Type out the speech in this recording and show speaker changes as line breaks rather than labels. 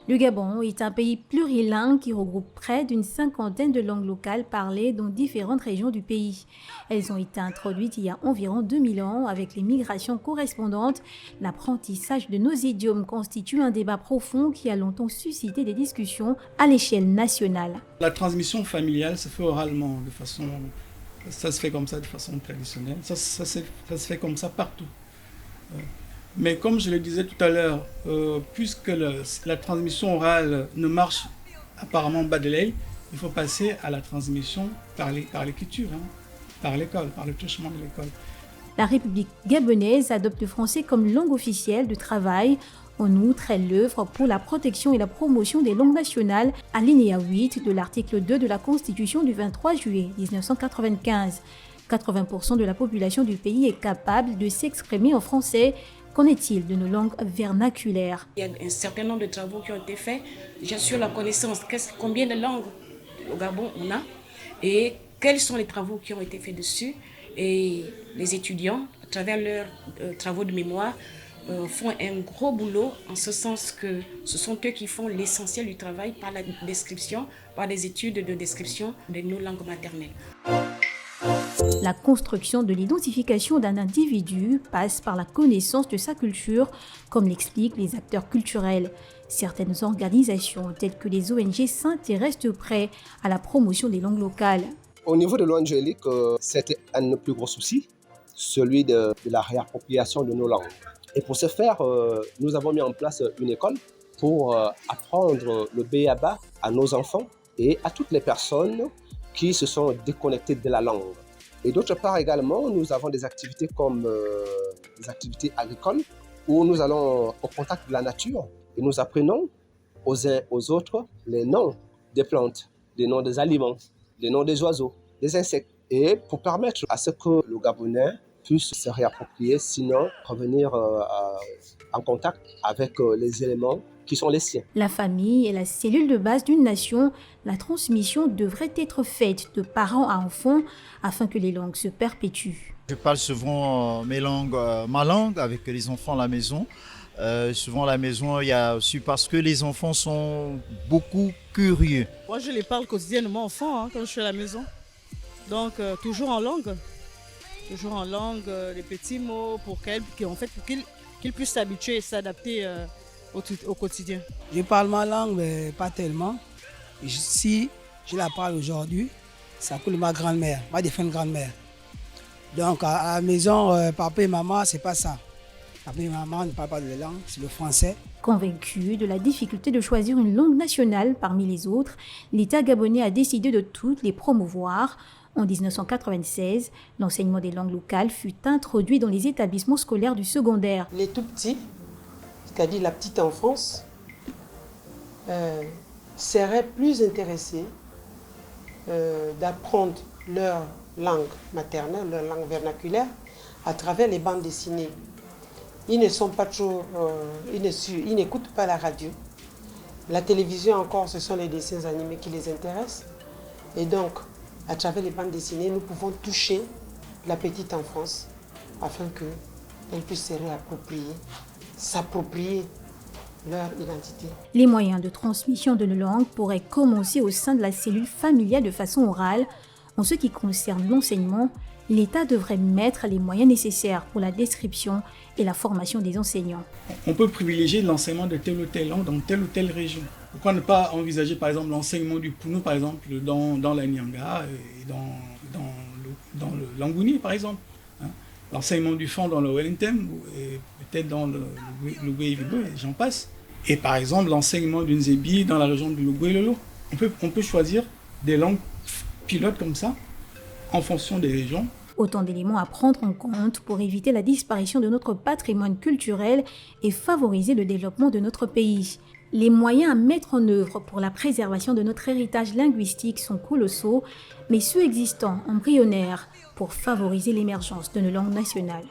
Le Gabon est un pays plurilingue qui regroupe près d'une cinquantaine de langues locales parlées dans différentes régions du pays. Elles ont été introduites il y a environ 2000 ans avec les migrations correspondantes. L'apprentissage de nos idiomes constitue un débat profond qui a longtemps suscité des discussions à l'échelle nationale.
La transmission familiale se fait oralement, ça se fait comme ça de façon traditionnelle, ça se fait comme ça partout. Mais comme je le disais tout à l'heure, puisque la transmission orale ne marche apparemment bas de l'aile, il faut passer à la transmission par l'écriture, par l'école, par le truchement de l'école.
La République gabonaise adopte le français comme langue officielle de travail. En outre, elle œuvre pour la protection et la promotion des langues nationales, alinéa 8 de l'article 2 de la Constitution du 23 juillet 1995. 80% de la population du pays est capable de s'exprimer en français. Qu'en est-il de nos langues vernaculaires?
Il y a un certain nombre de travaux qui ont été faits. Déjà sur la connaissance, combien de langues au Gabon on a et quels sont les travaux qui ont été faits dessus. Et les étudiants, à travers leurs travaux de mémoire, font un gros boulot en ce sens que ce sont eux qui font l'essentiel du travail par la description, par les études de description de nos langues maternelles.
La construction de l'identification d'un individu passe par la connaissance de sa culture, comme l'expliquent les acteurs culturels. Certaines organisations, telles que les ONG, s'intéressent de près à la promotion des langues locales.
Au niveau de l'Angélique, c'était un de nos plus gros soucis, celui de la réappropriation de nos langues. Et pour ce faire, nous avons mis en place une école pour apprendre le b.a.-ba à nos enfants et à toutes les personnes qui se sont déconnectées de la langue. Et d'autre part également, nous avons des activités comme des activités agricoles où nous allons au contact de la nature et nous apprenons aux uns aux autres les noms des plantes, les noms des aliments, les noms des oiseaux, des insectes. Et pour permettre à ce que le Gabonais puisse se réapproprier, sinon revenir en contact avec les éléments qui sont les siens.
La famille est la cellule de base d'une nation. La transmission devrait être faite de parents à enfants afin que les langues se perpétuent.
Je parle souvent ma langue avec les enfants à la maison. Souvent à la maison, il y a aussi parce que les enfants sont beaucoup curieux.
Moi, je les parle quotidiennement enfants quand je suis à la maison. Donc, toujours en langue. Toujours en langue, les petits mots pour qu'ils puissent s'habituer et s'adapter au quotidien.
Je parle ma langue, mais pas tellement. Si je la parle aujourd'hui, ça coule ma grand-mère, ma défunte grand-mère. Donc à la maison, papa et maman, c'est pas ça. Papa et maman ne parlent pas de la langue, c'est le français.
Convaincu de la difficulté de choisir une langue nationale parmi les autres, l'État gabonais a décidé de toutes les promouvoir. En 1996, l'enseignement des langues locales fut introduit dans les établissements scolaires du secondaire.
Les tout petits, c'est-à-dire la petite enfance, seraient plus intéressés d'apprendre leur langue maternelle, leur langue vernaculaire, à travers les bandes dessinées. Ils ne sont pas trop, ils n'écoutent pas la radio. La télévision encore, ce sont les dessins animés qui les intéressent. Et donc, à travers les bandes dessinées, nous pouvons toucher la petite enfance afin qu'elle puisse se réapproprier, s'approprier leur identité.
Les moyens de transmission de nos langues pourraient commencer au sein de la cellule familiale de façon orale. En ce qui concerne l'enseignement, l'État devrait mettre les moyens nécessaires pour la description et la formation des enseignants.
On peut privilégier l'enseignement de telle ou telle langue dans telle ou telle région. Pourquoi ne pas envisager par exemple l'enseignement du Pounou par exemple dans la Nyanga et dans le Langouni par exemple. L'enseignement du Fon dans le Wellington et peut-être dans le Lougué-Vigo et j'en passe. Et par exemple l'enseignement du Nzebi dans la région du Lougué-Lolo. On peut choisir des langues pilotes comme ça en fonction des régions.
Autant d'éléments à prendre en compte pour éviter la disparition de notre patrimoine culturel et favoriser le développement de notre pays. Les moyens à mettre en œuvre pour la préservation de notre héritage linguistique sont colossaux, mais ceux existants embryonnaires pour favoriser l'émergence de nos langues nationales.